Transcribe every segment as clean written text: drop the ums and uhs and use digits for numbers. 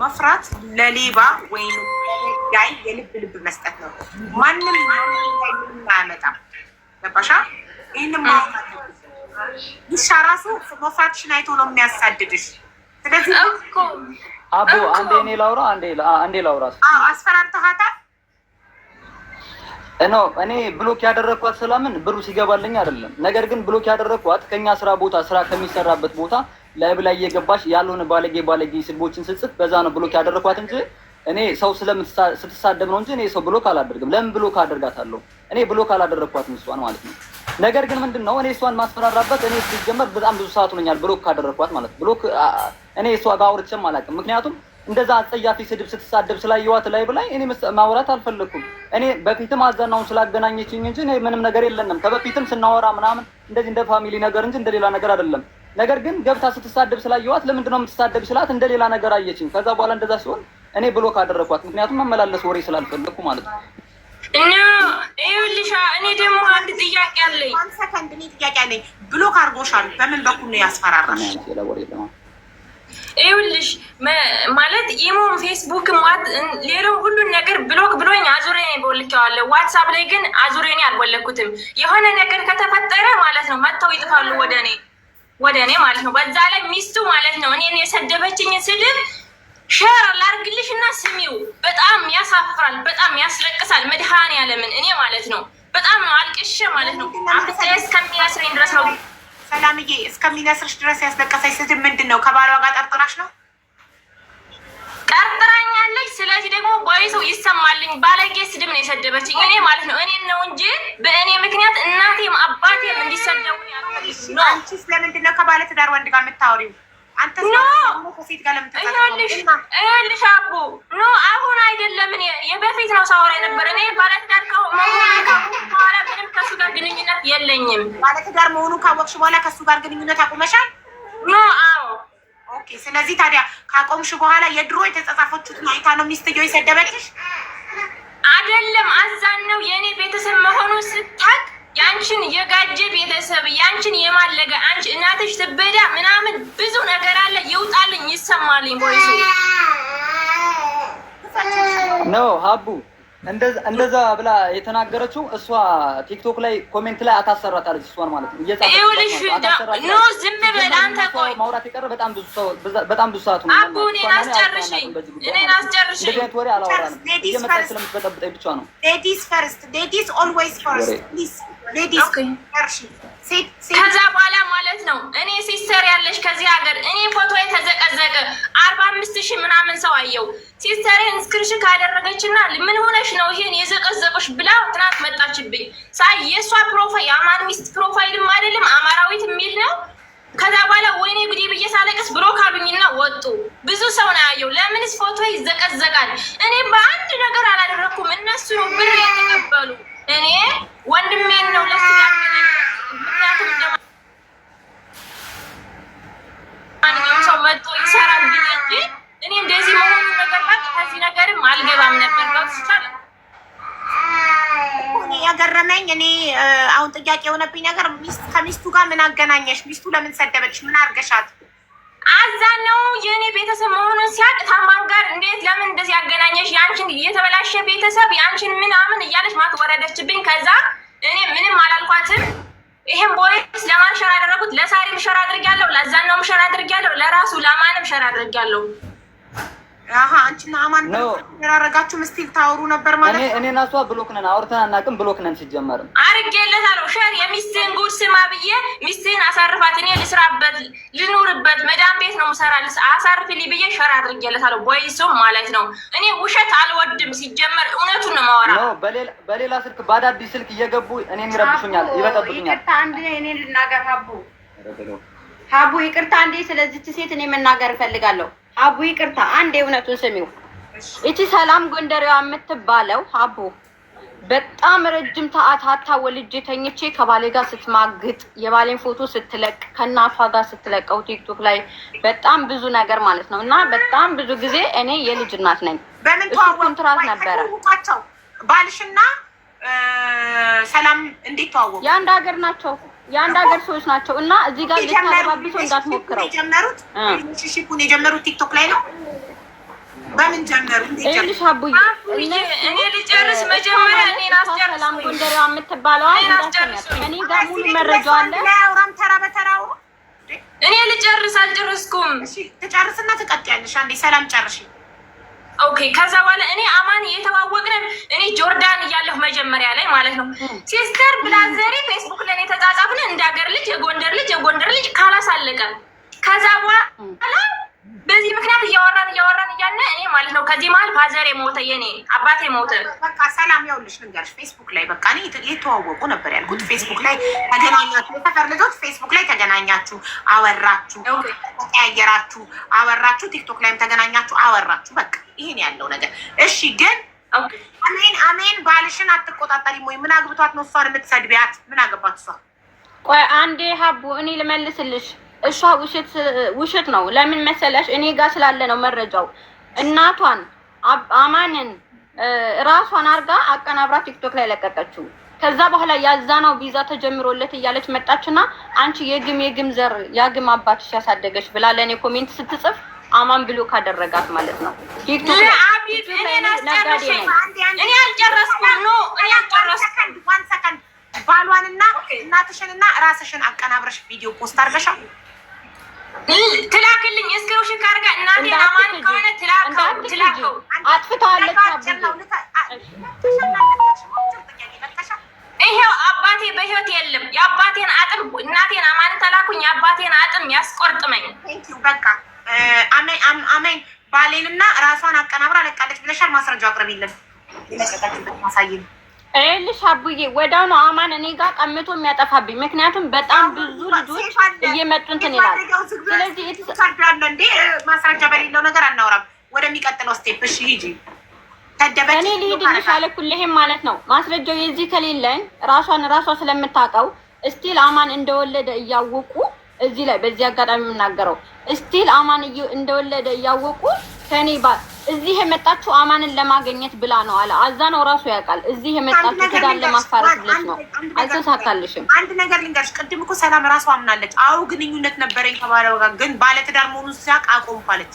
መፍራት ለሌባ ወይም ጋይ የልብ መስጠት ነው። ማንም አያመጣም። ገባሻ? ይህንም ማውቃት ይሻ ራሱ መፍራትሽን አይቶ ነው የሚያሳድድሽ። ስለዚህ አቦ አንዴ ላውራ አስፈራርተሃታል? እኔ ብሎክ ያደረኳት ስለምን ብሩ ሲገባልኝ አይደለም። ነገር ግን ብሎክ ያደረኳት ከኛ ስራ ከሚሰራበት ቦታ ላይብ ላይ እየገባሽ ያልሆነ ባለጌ ስልቦችን ስጽፍ በዛ ነው ብሎክ ያደረኳት እንጂ እኔ ሰው ስትሳደብ ነው እንጂ እኔ ሰው ብሎክ አላደርግም። ለምን ብሎክ አደርጋታለሁ? እኔ ብሎክ አላደረኳትም እሷን ማለት ነው። ነገር ግን ምንድነው እኔ እሷን ማስፈራራበት እኔ ሲጀመር በጣም ብዙ ሰዓት ሆነኛል ብሎክ ካደረኳት ማለት ነው። ብሎክ እኔ እሷ ጋር አውርቼም አላውቅም። ምክንያቱም እንደዛ አጸያፊ ስድብ ስትሳደብ ስላየዋት ላይብ ላይ እኔ ማውራት አልፈለኩም። እኔ በፊትም አዘናውን ስላገናኘችኝ እንጂ እኔ ምንም ነገር የለንም። ከበፊትም ስናወራ ምናምን እንደዚህ እንደ ፋሚሊ ነገር እንጂ እንደሌላ ነገር አይደለም። ነገር ግን ገብታ ስትሳደብ ስላየዋት ለምንድነው የምትሳደብ ስላት እንደሌላ ነገር አየችኝ። ከዛ በኋላ እንደዛ ሲሆን እኔ ብሎክ አደረኳት። ምክንያቱም መመላለስ ወሬ ስላልፈለኩ ማለት ነው። ይኸውልሽ እኔ ደግሞ አንድ ጥያቄ አለኝ። ጥያቄ አለኝ። ብሎክ አድርጎሻል። በምን በኩል ነው ያስፈራራሽ? ይኸውልሽ ማለት ኢሞም ፌስቡክም ሌላው ሁሉን ነገር ብሎክ ብሎኝ አዙሬ ቦልኬዋለሁ። ዋትሳፕ ላይ ግን አዙሬ አልቦለኩትም። የሆነ ነገር ከተፈጠረ ማለት ነው መጥተው ይጥፋሉ ወደ እኔ ማለት ነው። በዛ ላይ ሚስቱ ማለት ነው እኔን የሰደበችኝ ስድብ ሸር ላርግልሽ እና ስሚው። በጣም ያሳፍራል፣ በጣም ያስለቅሳል። መድኃኒዓለምን እኔ ማለት ነው በጣም ነው አልቅሼ ማለት ነው እስከሚያስረኝ ድረስ ነው። ሰላምዬ እስከሚነስርሽ ድረስ ያስለቀሰኝ ስድብ ምንድን ነው? ከባሏ ጋር ጠርጥራሽ ነው? ጠርጥራኛለች። ስለዚህ ደግሞ ቦይሰው ይሰማልኝ። ባለጌ ስድብ ነው የሰደበችኝ እኔ ማለት ነው። እኔ ነው እንጂ በእኔ ምክንያት እናቴም አባቴም እንዲሰደቡ ነው። አንቺስ ለምንድን ነው ከባለ ትዳር ወንድ ጋር የምታወሪው? አንተ ከሴት ጋር ይኸውልሽ አቦ ኖ አሁን አይደለም። እኔ የበፊት ነው ሳወራ የነበረ። እኔ ባለትዳር በኋላ ምንም ከሱ ጋር ግንኙነት የለኝም። ባለትዳር መሆኑ ካወቅሽ በኋላ ከሱ ጋር ግንኙነት አቁመሻል? ኖ አዎ። ኦኬ። ስለዚህ ታዲያ ካቆምሽ በኋላ የድሮ የተጻጻፈችሁትን አይታ ነው ሚስትየው የሰደበችሽ? አይደለም አዛን ነው የእኔ ቤተሰብ መሆኑን ስታቅ ያንቺን የጋጀ ቤተሰብ ያንቺን የማለገ አንቺ እናትሽ ትበዳ ምናምን ብዙ ነገር አለ። ይውጣልኝ ይሰማልኝ ቦይሱ ነው ሀቡ እንደዛ ብላ የተናገረችው እሷ ቲክቶክ ላይ ኮሜንት ላይ አታሰራታለች እሷን ማለት ነው። ይኸውልሽ ኖ ዝም በል አንተ። ቆይ ማውራት የቀረ በጣም ብዙ ሰዓት ነው። አቡ እኔን አስጨርሽኝ። እንደዚህ ወሬ አላወራንም። እየመጣች ስለምትበጠብጠኝ ብቻ ነው። ሌዲስ ፈርስት፣ ሌዲስ ኦልዌይስ ፈርስት ፕሊዝ ሌዲስ። ከዛ በኋላ ማለት ነው እኔ ሲስተር ያለሽ ከዚህ ሀገር እኔ ፎቶ የተዘቀዘቀ 45,000 ምናምን ሰው አየው። ሲስተሬን ስክሪንሾት ካደረገችና ምን ሆነሽ ነው ይሄን የዘቀዘቀሽ ብላ ትናንት መጣችብኝ። ሳይ የእሷ ፕሮፋይል የአማን ሚስት ፕሮፋይልም አይደለም አማራዊት የሚል ነው። ከዛ በኋላ ወይኔ ጉዴ ብዬ ሳለቅስ ብሎክ አሉኝና ወጡ። ብዙ ሰው ነው ያየው። ለምንስ ፎቶ ይዘቀዘቃል? እኔ በአንድ ነገር አላደረኩም። እነሱ ነው ብር የተቀበሉ። እኔ ወንድሜን ነው ለሱ ምክንያቱም ማንኛውም ሰው መጥቶ ይሰራል ብዬ እንጂ እኔ እንደዚህ መሆኑ ነገር ከዚህ ነገርም አልገባም ነበር። ጋር ያገረመኝ እኔ አሁን ጥያቄ የሆነብኝ ነገር ከሚስቱ ጋር ምን አገናኘሽ? ሚስቱ ለምን ሰደበች? ምን አርገሻት? አዛነው የኔ ቤተሰብ መሆኑን ሲያቅ ታማን ጋር እንዴት ለምን እንደዚህ ያገናኘሽ? ያንቺን የተበላሸ ቤተሰብ ያንቺን ምናምን እያለች ማትወረደችብኝ። ከዛ እኔ ምንም አላልኳትም። ይሄን ቦይስ ለማን ሸር አደረኩት? ለሳሪም ሸር አድርጊያለሁ፣ ለዛናውም ሸር አድርጊያለሁ፣ ለራሱ ለማንም ሸር አድርጊያለሁ። አሃ አንቺና አማን ያረጋችሁ ምስቲል ታወሩ ነበር ማለት ነው። እኔ እና እሷ ብሎክ ነን፣ አውርተን አናውቅም። ብሎክ ነን ሲጀመር አርጌለታለሁ። ሸር የሚስትን ጉድ ስማ ብዬ ሚስትን አሳርፋት፣ እኔ ልስራበት ልኑርበት፣ መዳም ቤት ነው የምሰራልስ አሳርፍልኝ ብዬ ሸር አድርጌለታለሁ። ቦይሱ ማለት ነው። እኔ ውሸት አልወድም ሲጀመር እውነቱን ነው የማወራው። ነው በሌላ ስልክ በአዳዲስ ስልክ እየገቡ እኔን ይረብሹኛል፣ ይበጠብጡኛል። ይቅርታ አንዴ እኔ ልናገር ሀቡ ይቅርታ አንዴ ስለዚች ሴት እኔ መናገር እፈልጋለሁ። ሀቡ ይቅርታ አንዴ እውነቱን ስሚው። እቺ ሰላም ጎንደሬዋ የምትባለው ሀቡ በጣም ረጅም ሰዓት ወልጄ ተኝቼ ከባሌ ጋር ስትማግጥ የባሌን ፎቶ ስትለቅ ከእናቷ ጋር ስትለቀው ቲክቶክ ላይ በጣም ብዙ ነገር ማለት ነው። እና በጣም ብዙ ጊዜ እኔ የልጅ እናት ነኝ። በምን ኮንትራት ነበረ ባልሽና ሰላም እንዴት ተዋወቁ? የአንድ ሀገር ናቸው። የአንድ ሀገር ሰዎች ናቸው እና እዚህ ጋር ልታለባብሶ እንዳትሞክረው። የጀመሩት ሪሌሽንሺፑን የጀመሩት ቲክቶክ ላይ ነው። በምን ጀመሩ? እልሽ አቡዬ እኔ ልጨርስ መጀመሪያ እኔን አስጨርስ። ሰላም ጎንደሬዋ የምትባለዋ እኔ ጋር ሙሉ መረጃ አለ። አውራም ተራ በተራው እኔ ልጨርስ አልጨረስኩም። እሺ ትጨርስና ትቀጥያለሽ። አንዴ ሰላም ጨርሽ። ኦኬ ከዛ በኋላ እኔ አማን እየተዋወቅን እኔ ጆርዳን እያለሁ መጀመሪያ ላይ ማለት ነው ሲስተር ብላዘሪ ፌስቡክ ላይ የተጻጻፍን እንዳገር ልጅ የጎንደር ልጅ ካላሳለቀ ከዛ በኋላ በዚህ ምክንያት እያወራን እያለ እኔ ማለት ነው ከዚህ መሀል ፋዘሬ ሞተ፣ የኔ አባቴ ሞተ። በቃ ሰላም ያውልሽ ልንገርሽ፣ ፌስቡክ ላይ በቃ እኔ የተዋወቁ ነበር ያልኩት። ፌስቡክ ላይ ተገናኛችሁ፣ የሰፈር ልጆች ፌስቡክ ላይ ተገናኛችሁ፣ አወራችሁ፣ ተቀያየራችሁ፣ አወራችሁ፣ ቲክቶክ ላይም ተገናኛችሁ፣ አወራችሁ። በቃ ይሄን ያለው ነገር። እሺ ግን አሜን ባልሽን አትቆጣጠሪም ወይ? ምን አግብቷት ነው እሷን የምትሰድቢያት? ምን አገባት እሷ? ቆይ አንዴ ሀቡ እኔ ልመልስልሽ። እሷ ውሸት ነው። ለምን መሰለሽ? እኔ ጋር ስላለ ነው መረጃው። እናቷን አማንን ራሷን አርጋ አቀናብራ ቲክቶክ ላይ ለቀቀችው። ከዛ በኋላ ያዛናው ቪዛ ተጀምሮለት እያለች መጣችና አንቺ የግም ዘር ያግም አባትሽ ያሳደገች ብላ ለእኔ ኮሜንት ስትጽፍ አማን ብሎ ካደረጋት ማለት ነው። ቲክቶክ ላይ እኔ አልጨረስኩም ነው እኔ አልጨረስኩም። ዋን ሰከንድ ባሏንና እናትሽንና ራስሽን አቀናብረሽ ቪዲዮ ፖስት አድርገሻል። ትላክልኝ እስክሪንሾት ካርጋ እናቴ አማን ከሆነ ትላከው አጥፍታለች። ይሄው አባቴ በህይወት የለም። የአባቴን አጥም እናቴን አማንን ተላኩኝ። የአባቴን አጥም ያስቆርጥመኝ። ቴንኪው በቃ አሜን። ባሌንና ራሷን አቀናብራ ለቃለች ብለሻል። ማስረጃ አቅርቢልን። ለቀቀችበት ማሳየን እልሽ አቡዬ ወዳው ነው አማን እኔ ጋር ቀምቶ የሚያጠፋብኝ። ምክንያቱም በጣም ብዙ ልጆች እየመጡ እንትን ይላል። ስለዚህ የተሰርዳለ እንዴ ማስረጃ በሌለው ነገር አናወራም። ወደሚቀጥለው ስቴፕ እሺ ሂጂ። እኔ ልሂድልሽ አለኩልህም ማለት ነው። ማስረጃው የዚህ ከሌለኝ ራሷ ስለምታውቀው እስቲል አማን እንደወለደ እያወቁ እዚህ ላይ በዚህ አጋጣሚ የምናገረው እስቲል አማን እንደወለደ እያወቁ ከኔ እዚህ የመጣችው አማንን ለማግኘት ብላ ነው አለ። አዛ ነው ራሱ ያውቃል። እዚህ የመጣችው ትዳር ለማፋረስ ብለሽ ነው። አልተሳካልሽም። አንድ ነገር ልንገርሽ፣ ቅድም እኮ ሰላም ራሱ አምናለች። አዎ ግንኙነት ነበረኝ ከባለው ጋር ግን ባለትዳር መሆኑን ሲያውቅ አቆምኩ አለች።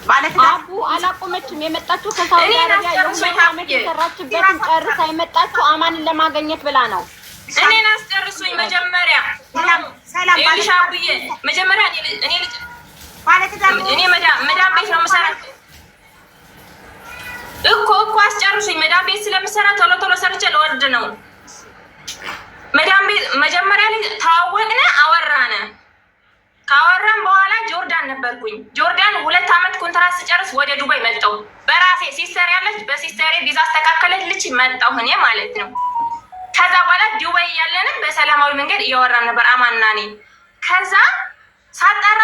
ባለትዳር አቡ አላቆመችም። የመጣችው ከሳውዲ አረቢያ የሆነ የሰራችበትን ጨርሳ የመጣችው አማንን ለማግኘት ብላ ነው። እኔን አስጨርሱኝ መጀመሪያ። ሰላም ባልሻብዬ መጀመሪያ እኔ መዳም ቤት ነው የምሰራ እኮ አስጨርሱኝ። መዳም ቤት ስለምሰራ ቶሎ ሰርቼ ለወርድ ነው። መዳም ቤት መጀመሪያ ላይ ተዋወቅን፣ አወራን። ካወራን በኋላ ጆርዳን ነበርኩኝ። ጆርዳን 2 አመት ኮንትራት ስጨርስ ወደ ዱባይ መጣሁ። በራሴ ሲስተር ያለች በሲስተሬ ቪዛ አስተካከለልች መጣሁ እኔ ማለት ነው። ከዛ በኋላ ዱባይ እያለንም በሰላማዊ መንገድ እያወራን ነበር አማንና እኔ። ከዛ ሳጣራ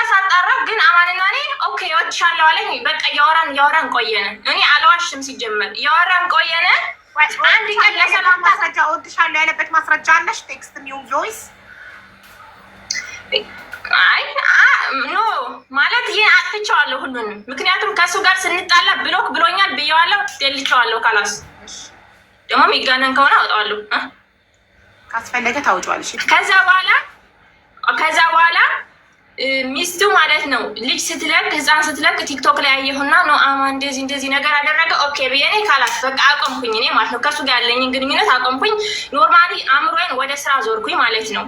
ግን አማንና እኔ ኦኬ እወድሻለሁ አለኝ። በቃ እያወራን ቆየን። እኔ አልዋሽም ሲጀመር እያወራን ቆየን። አንድ ቀን ለሰላም ማስረጃ እወድሻለሁ ያለበት ማስረጃ አለሽ? ቴክስት ኒው ቮይስ? አይ ኖ ማለት ይሄ አጥፍቼዋለሁ ሁሉንም። ምክንያቱም ከሱ ጋር ስንጣላ ብሎክ ብሎኛል ብየዋለሁ፣ ደልቼዋለሁ። ካላስ ደግሞ የሚጋነን ከሆነ አወጣዋለሁ። ካስፈለገ ታወጫዋለሽ። ከዛ በኋላ ሚስቱ ማለት ነው ልጅ ስትለቅ ህፃን ስትለቅ ቲክቶክ ላይ ያየሁና ነው አማን እንደዚህ ነገር አደረገ። ኦኬ ብዬ እኔ ካላት በቃ አቆምኩኝ። እኔ ማለት ነው ከሱ ጋር ያለኝን ግንኙነት አቆምኩኝ። ኖርማሊ አእምሮዬን ወደ ስራ ዞርኩኝ ማለት ነው።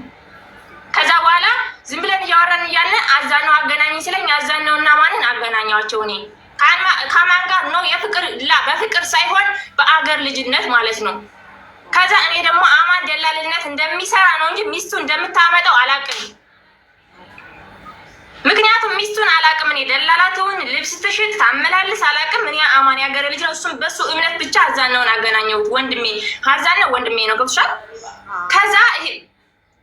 ከዛ በኋላ ዝም ብለን እያወራን እያለ አዛነው አገናኝ ስለኝ አዛነውና ማንን አገናኛቸው። እኔ ከማን ጋር ነው በፍቅር ሳይሆን በአገር ልጅነት ማለት ነው። ከዛ እኔ ደግሞ አማን ደላልነት እንደሚሰራ ነው እንጂ ሚስቱ እንደምታመጣው አላውቅም። ምክንያቱም ሚስቱን አላውቅም። እኔ ደላላቱን ልብስ ትሽጥ ታመላልስ አላውቅም። እኔ አማን ያገር ልጅ ነው። እሱም በሱ እምነት ብቻ አዛነውን አገናኘሁት። አዛነው ወንድሜ ነው። ገብቶሻል?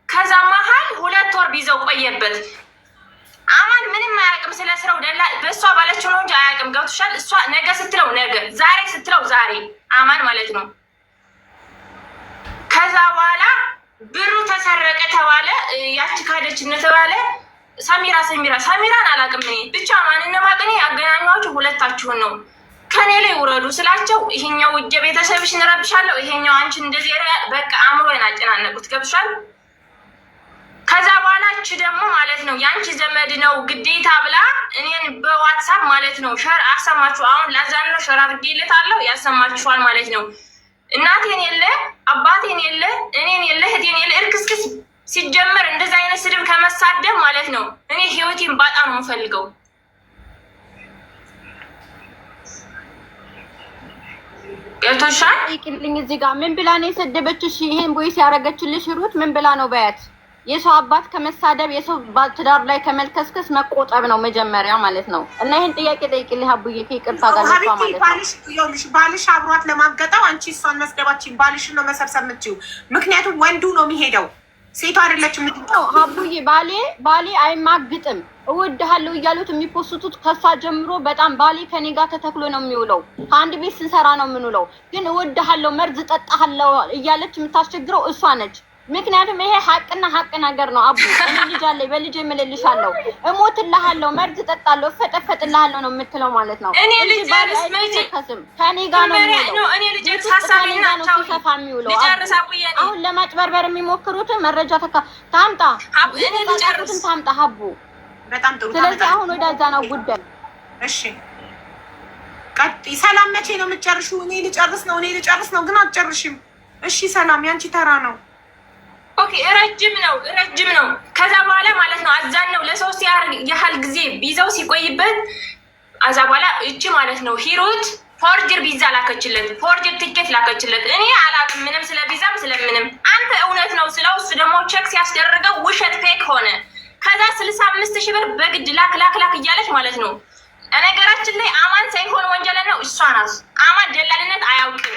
ከዛ መሀል 2 ወር ቢዘው ቆየበት። አማን ምንም አያውቅም ስለ ስራው። በእሷ ባለችው ነው እንጂ አያውቅም። ገብቶሻል? እሷ ነገ ስትለው ነገ፣ ዛሬ ስትለው ዛሬ አማን ማለት ነው። ከዛ በኋላ ብሩ ተሰረቀ ተባለ። ያቺ ካደች ተባለ። ሰሚራን አላውቅም እኔ ብቻ ማንንም አቅኔ ያገናኟችሁ 2ታችሁን ነው። ከኔ ላይ ውረዱ ስላቸው ይሄኛው ውጀ ቤተሰብሽን እረብሻለሁ፣ ይሄኛው አንቺ እንደዚህ በቃ አእምሮዬን አጨናነቁት። ገብሻል? ከዛ በኋላ እቺ ደግሞ ማለት ነው ያንቺ ዘመድ ነው ግዴታ ብላ እኔን በዋትሳፕ ማለት ነው ሸር አሰማችሁ። አሁን ላዛን ነው ሸር አድርጌለታለሁ ያሰማችኋል ማለት ነው። እናቴን የለ አባቴን የለ እኔን የለ እህቴን የለ እርክስክስ። ሲጀመር እንደዛ አይነት ስድብ ከመሳደብ ማለት ነው እኔ ህይወቴን ባጣ ነው የምፈልገው። ገብቶሻል? ይቅልኝ እዚህ ጋር ምን ብላ ነው የሰደበችሽ? ይሄን ቦይስ ያደረገችልሽ ሩት ምን ብላ ነው በያት? የሰው አባት ከመሳደብ የሰው ትዳር ላይ ከመልከስከስ መቆጠብ ነው መጀመሪያ ማለት ነው። እና ይሄን ጥያቄ ጠይቅልኝ አቡዬ ከይቅርታ ጋር ነው ማለት ነው። ባልሽ አብሯት ለማገጠው አንቺ እሷን መስደባችን ባልሽን ነው መሰብሰብ የምትይው። ምክንያቱም ወንዱ ነው የሚሄደው ሴቷ አይደለችም። አቡዬ ባሌ አይማግጥም እወድሃለሁ እያሉት የሚፖስቱት ከሷ ጀምሮ በጣም ባሌ ከኔ ጋር ተተክሎ ነው የሚውለው። ከአንድ ቤት ስንሰራ ነው የምንውለው። ግን እወድሃለሁ መርዝ ጠጣሃለሁ እያለች የምታስቸግረው እሷ ነች። ምክንያቱም ይሄ ሀቅና ሀቅ ነገር ነው። አቡ እኔ ልጅ አለኝ በልጄ እምልልሻለሁ፣ እሞትልሃለሁ፣ መርዝ ጠጣለሁ፣ እፈጠፈጥልሃለሁ ነው የምትለው ማለት ነው። እኔ ልጅ ከኔ ጋር ነው የሚውለው። እኔ ልጅ ሀሳቤና ሲሰፋ የሚውለው አሁን ለማጭበርበር የሚሞክሩትን መረጃ ታምጣ፣ እኔ ልጨርስ ታምጣ ሀቡ። በጣም ጥሩ። ስለዚህ አሁን ወደዛ ነው ጉዳይ። እሺ ቀጥይ። ሰላም መቼ ነው የምትጨርሺው? እኔ ልጨርስ ነው ግን አትጨርሽም። እሺ ሰላም ያንቺ ተራ ነው። ኦኬ ረጅም ነው። ከዛ በኋላ ማለት ነው አዛን ነው ለሶስት ያህል ጊዜ ቢዛው ሲቆይበት አዛ በኋላ እቺ ማለት ነው ሂሩት ፎርጀር ቪዛ ላከችለት፣ ፎርጀር ቲኬት ላከችለት። እኔ አላውቅም ምንም ስለ ቪዛም ስለምንም። አንተ እውነት ነው ስለው እሱ ደግሞ ቼክ ሲያስደርገው ውሸት ፌክ ሆነ። ከዛ 65,000 ብር በግድ ላክ እያለች ማለት ነው። ነገራችን ላይ አማን ሳይሆን ወንጀል ነው እሷ ናት። አማን ደላልነት አያውቅም።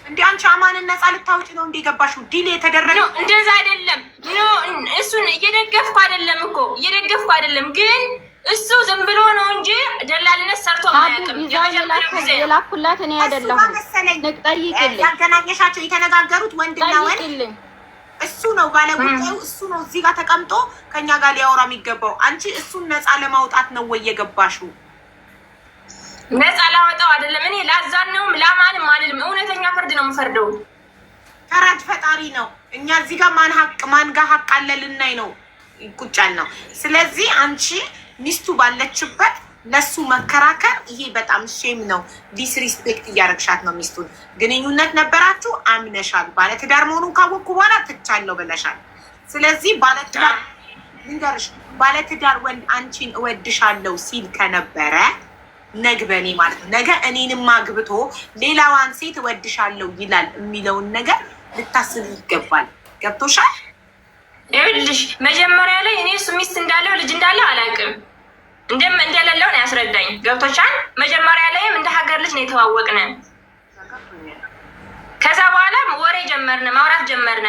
እንዴ አንቺ አማንን ነፃ ልታውጪ ነው እንዴ ገባሽው? ዲል የተደረገ ነው እንደዛ አይደለም። እሱን እየደገፍኩ አይደለም ግን እሱ ዝም ብሎ ነው እንጂ ደላልነት ሰርቶ አያውቅም። የላኩላት እኔ አይደለሁም። ጠይቅልኝ። ያገናኘሻቸው የተነጋገሩት ወንድና ወንድ እሱ ነው ባለጉዳዩ። እሱ ነው እዚህ ጋር ተቀምጦ ከኛ ጋር ሊያወራ የሚገባው። አንቺ እሱን ነፃ ለማውጣት ነው ወይ የገባሽው? ነፃ ላወጣው አይደለም። እኔ ላዛነውም ላማንም አልልም። እውነተኛ ፍርድ ነው የምፈርደው። ፈራጅ ፈጣሪ ነው። እኛ እዚህ ጋር ማን ጋር ሀቅ አለ ልናይ ነው ቁጫል ነው። ስለዚህ አንቺ ሚስቱ ባለችበት ለሱ መከራከር ይሄ በጣም ሼም ነው። ዲስሪስፔክት እያረግሻት ነው ሚስቱን። ግንኙነት ነበራችሁ፣ አምነሻል። ባለትዳር መሆኑን ካወቅኩ በኋላ ትቻለሁ ብለሻል። ስለዚህ ባለትዳር ወንድ አንቺን እወድሻለሁ ሲል ከነበረ ነግበኔ ማለት ነው ነገ እኔንም አግብቶ ሌላዋን ሴት እወድሻለሁ ይላል የሚለውን ነገር ልታስብ ይገባል። ገብቶሻል? ይኸውልሽ መጀመሪያ ላይ እኔ እሱ ሚስት እንዳለው ልጅ እንዳለው አላውቅም እንደሌለው ነው ያስረዳኝ። ገብቶሻል? መጀመሪያ ላይም እንደ ሀገር ልጅ ነው የተዋወቅነ። ከዛ በኋላ ወሬ ጀመርነ፣ ማውራት ጀመርነ።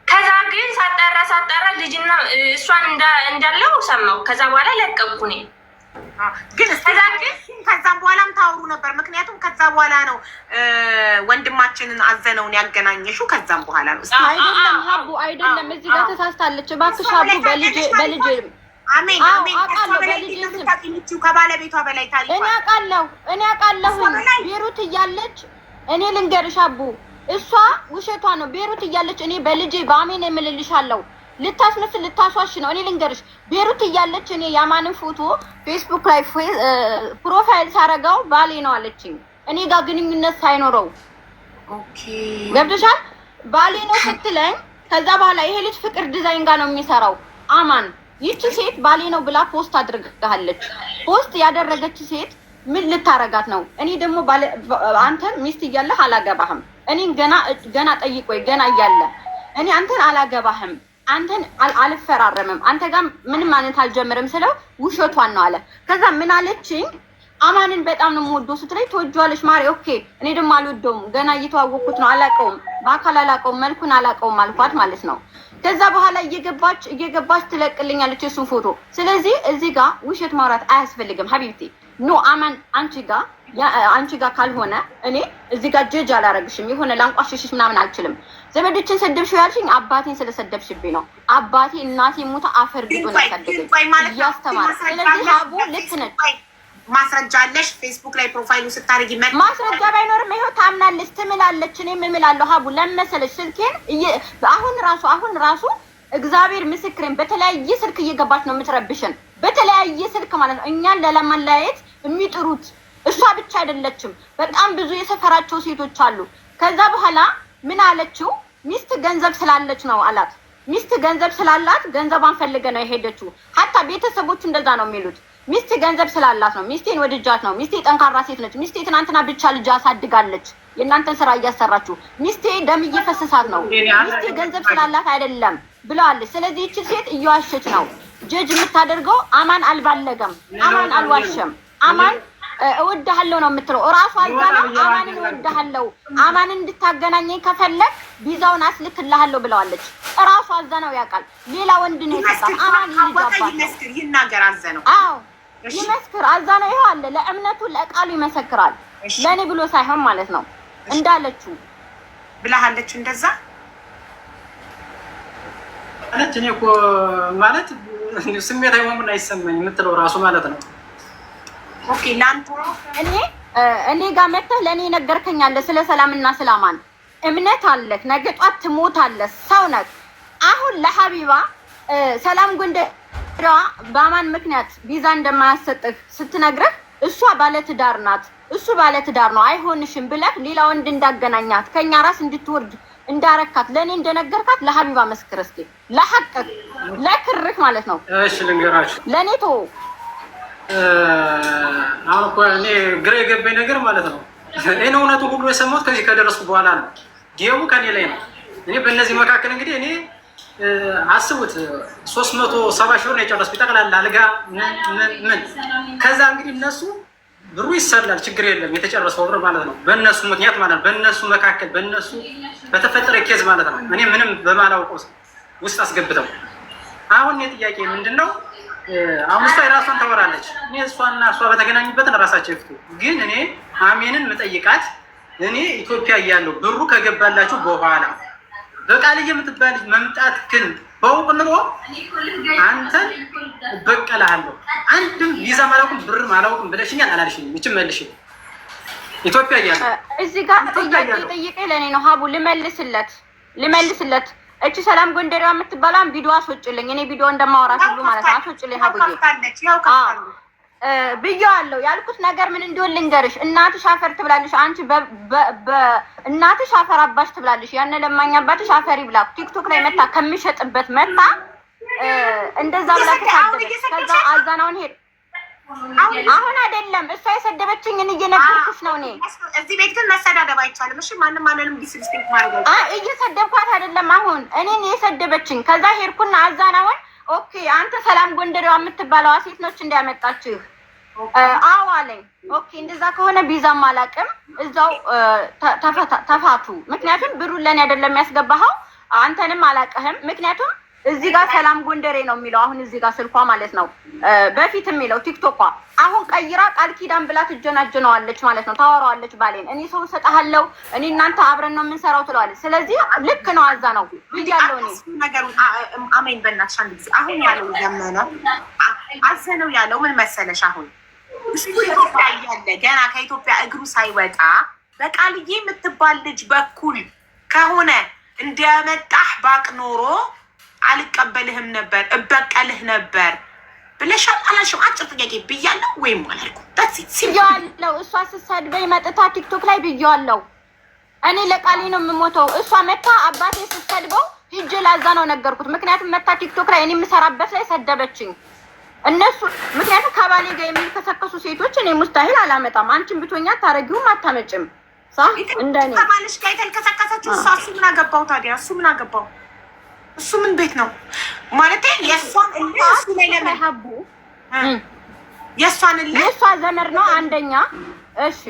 ከዛ ግን ሳጣራ ልጅና እሷን እንዳለው ሰማው። ከዛ በኋላ ለቀቅኩ እኔ ግን ከዛም በኋላም ታወሩ ነበር። ምክንያቱም ከዛ በኋላ ነው ወንድማችንን አዘነውን ያገናኘሽው። ከዛም በኋላ ነው። አይደለም ሀቡ አይደለም፣ እዚህ ጋር ተሳስታለች። እባክሽ ሀቡ በልጅ አሜን ከባለቤቷ በላይ ታሪክ እኔ አውቃለሁ። ቤሩት እያለች እኔ ልንገርሽ ሀቡ እሷ ውሸቷ ነው። ቤሩት እያለች እኔ በልጄ በአሜን የምልልሻለሁ ልታስመስል ልታሷሽ ነው። እኔ ልንገርሽ ቤሩት እያለች እኔ ያማንን ፎቶ ፌስቡክ ላይ ፕሮፋይል ሳረጋው ባሌ ነው አለችኝ። እኔ ጋር ግንኙነት ሳይኖረው ገብቶሻል? ባሌ ነው ስትለኝ ከዛ በኋላ ይሄ ልጅ ፍቅር ዲዛይን ጋር ነው የሚሰራው አማን። ይቺ ሴት ባሌ ነው ብላ ፖስት አድርጋለች። ፖስት ያደረገች ሴት ምን ልታረጋት ነው? እኔ ደግሞ አንተን ሚስት እያለህ አላገባህም። እኔን ገና ጠይቆይ ገና እያለ እኔ አንተን አላገባህም፣ አንተን አልፈራረምም፣ አንተ ጋር ምንም ማለት አልጀምርም ስለው ውሸቷን ነው አለ። ከዛ ምን አለችኝ? አማንን በጣም ነው የምወደው ስትለኝ ትወጂዋለሽ ማሪ። ኦኬ እኔ ደግሞ አልወደውም፣ ገና እየተዋወቅኩት ነው፣ አላውቀውም፣ በአካል አላውቀውም፣ መልኩን አላውቀውም አልኳት ማለት ነው። ከዛ በኋላ እየገባች ትለቅልኛለች የሱን ፎቶ። ስለዚህ እዚህ ጋር ውሸት ማውራት አያስፈልግም ሀቢብቲ። ኖ አማን አንቺ ጋር ካልሆነ እኔ እዚህ ጋር ጀጅ አላረግሽም። የሆነ ላንቋሽሽሽ ምናምን አልችልም። ዘመዶችን ሰደብሽ ያልሽኝ አባቴን ስለሰደብሽብኝ ነው። አባቴ እናቴ ሞታ አፈር ግዶ ነው ያሳደገኝ እያስተማረ። ስለዚህ ሀቡ ልክ ነች። ማስረጃ አለሽ? ፌስቡክ ላይ ፕሮፋይሉ ስታደርጊ ማስረጃ ባይኖርም ይኸው ታምናለች፣ ትምላለች። እኔም እምላለሁ ሀቡ ለምን መሰለሽ ስልኬን አሁን ራሱ እግዚአብሔር ምስክሬን በተለያየ ስልክ እየገባች ነው የምትረብሽን፣ በተለያየ ስልክ ማለት ነው። እኛን ለማለያየት የሚጥሩት እሷ ብቻ አይደለችም፣ በጣም ብዙ የሰፈራቸው ሴቶች አሉ። ከዛ በኋላ ምን አለችው? ሚስት ገንዘብ ስላለች ነው አላት። ሚስት ገንዘብ ስላላት ገንዘቧን ፈልገ ነው የሄደችው። ሀታ ቤተሰቦቹ እንደዛ ነው የሚሉት። ሚስት ገንዘብ ስላላት ነው። ሚስቴን ወድጃት ነው። ሚስቴ ጠንካራ ሴት ነች። ሚስቴ ትናንትና ብቻ ልጅ አሳድጋለች። የእናንተን ስራ እያሰራችሁ ሚስቴ ደም እየፈሰሳት ነው። ሚስቴ ገንዘብ ስላላት አይደለም ብለዋለች። ስለዚህ ይቺ ሴት እየዋሸች ነው። ጀጅ የምታደርገው አማን አልባለገም፣ አማን አልዋሸም። አማን እወድሃለሁ ነው የምትለው እራሱ አዛ ነው። አማንን እወድሃለሁ፣ አማንን እንድታገናኘኝ ከፈለግ ቪዛውን አስልክልሃለሁ ብለዋለች። እራሱ አዛ ነው ያውቃል። ሌላ ወንድ ነው የሰጣት። አማን ይናገር አዘ ነው። አዎ ይመስክር። አዛ ነው ይኸው አለ። ለእምነቱ ለቃሉ ይመሰክራል። ለኔ ብሎ ሳይሆን ማለት ነው። እንዳለችው ብለሃለች። እንደዛ ማለት እኔ እኮ ማለት ስሜት አይሆንም አይሰማኝ የምትለው ራሱ ማለት ነው። ኦኬ ላንተ እኔ ጋር መተህ ለኔ ነገርከኝ አለ ስለ ሰላምና ስለ አማን እምነት አለህ። ነገ ጧት ትሞታለህ። ሰው ነህ። አሁን ለሀቢባ ሰላም ጎንደሬዋ በአማን ምክንያት ቪዛ እንደማያሰጥህ ስትነግረህ እሷ ባለትዳር ናት፣ እሱ ባለትዳር ነው፣ አይሆንሽም ብለህ ሌላ ወንድ እንዳገናኛት ከኛ ራስ እንድትወርድ እንዳረካት ለኔ እንደነገርካት ለሀቢባ መስክር እስኪ። ለሐቅህ ለክርህ ማለት ነው። እሺ ልንገራችሁ ለኔ ተው። አሁን እኮ እኔ ግራ የገባኝ ነገር ማለት ነው እኔ እውነቱ ሁሉ የሰማሁት ከዚህ ከደረስኩ በኋላ ነው። ጌሙ ከኔ ላይ ነው። እኔ በእነዚህ መካከል እንግዲህ እኔ አስቡት 370 ሺህ ብር ነው የጨረስኩት ጠቅላላ አልጋ ምን ከዛ እንግዲህ እነሱ ብሩ ይሰላል ችግር የለም የተጨረሰው ብር ማለት ነው። በእነሱ ምክንያት ማለት ነው። በእነሱ መካከል በእነሱ በተፈጠረ ኬዝ ማለት ነው። እኔ ምንም በማላውቀው ውስጥ አስገብተው አሁን የጥያቄ ምንድነው? አሁን እሷ የራሷን ታወራለች። እኔ እሷና እሷ በተገናኙበትን ራሳቸው ይፍቱ። ግን እኔ አሜንን ምጠይቃት እኔ ኢትዮጵያ እያለሁ ብሩ ከገባላችሁ በኋላ በቃልዬ የምትባል ልጅ መምጣት ግን በውቅ ኑሮ አንተን በቀላለሁ። አንድም ቪዛ ማላውቅም ብር ማላውቅም ብለሽኛል አላልሽኝም? ይችም መልሽ ኢትዮጵያ እያለሁ እዚህ ጋር ጥያቄ ለኔ ነው ሀቡ ልመልስለት እቺ ሰላም ጎንደሬዋ የምትባላን ቪዲዮ አስወጭልኝ። እኔ ቪዲዮ እንደማወራት ሁሉ ማለት ነው አስወጭልኝ ሀቡዬ ብዬዋለሁ። ያልኩት ነገር ምን እንደሆነ ልንገርሽ። እናትሽ አፈር ትብላለሽ። አንቺ እናትሽ አፈር አባሽ ትብላለሽ። ያን ለማኛ አባትሽ አፈር ይብላ። ቲክቶክ ላይ መታ ከሚሸጥበት መታ እንደዛ ብላ ተሳደበች። ከዛ አዛናውን ሄድ አሁን አይደለም እሷ የሰደበችኝ እኔ እየነገርኩሽ ነው። እኔ እዚህ ቤት ግን መሰዳደብ አይቻልም። እሺ ማንም ማንንም ዲስሪስፔክት ማድረግ እየሰደብኳት አይደለም። አሁን እኔን የሰደበችኝ ከዛ ሄድኩና አዛናውን ኦኬ አንተ ሰላም ጎንደሬዋ የምትባለዋ ሴት ነች እንዲያመጣችሁ አዎ አለኝ። ኦኬ እንደዛ ከሆነ ቢዛም አላውቅም እዛው ተፋቱ። ምክንያቱም ብሩን ለኔ አይደለም ያስገባኸው አንተንም አላውቅህም። ምክንያቱም እዚህ ጋር ሰላም ጎንደሬ ነው የሚለው አሁን እዚህ ጋር ስልኳ ማለት ነው። በፊት የሚለው ቲክቶኳ አሁን ቀይራ ቃል ኪዳን ብላ ትጀናጀነዋለች ማለት ነው። ታወራዋለች ባሌን እኔ ሰው ሰጣለሁ እኔ እናንተ አብረን ነው የምንሰራው ትለዋለች። ስለዚህ ልክ ነው አዛ ነው ብያለሁ እኔ ነገሩን አሜን በእናትሽ አንድ ጊዜ አሁን ያለው ዘመነ አዘነው ያለው ምን መሰለሽ አሁን እሱ ኢትዮጵያ እያለ ገና ከኢትዮጵያ እግሩ ሳይወጣ በቃልዬ የምትባል ልጅ በኩል ከሆነ እንደመጣህ ባቅ ኖሮ አልቀበልህም ነበር እበቀልህ ነበር ብለሻል አላልሽም? አጭር ጥያቄ ብያለሁ ወይም አላልኩም? ብያለሁ። እሷ ስትሰድበኝ መጥታ ቲክቶክ ላይ ብያለሁ። እኔ ለቃሌ ነው የምሞተው። እሷ መታ አባቴ ስትሰድበው ሂጅ ላዛ ነው ነገርኩት። ምክንያቱም መታ ቲክቶክ ላይ እኔ የምሰራበት ላይ ሰደበችኝ እነሱ። ምክንያቱም ከባሌ ጋር የሚከሰከሱ ሴቶች እኔ ሙስታሂል አላመጣም። አንቺን ብቶኛ አታረጊውም አታመጭም። ሳ እንደኔ ከባልሽ ጋር የተልከሰከሰችው እሱ ምን አገባው ታዲያ? እሱ ምን አገባው? እሱ ምን ቤት ነው ማለት የእሷን እሱ ላይ ለመሀቡ የእሷን የእሷ ዘመር ነው አንደኛ። እሺ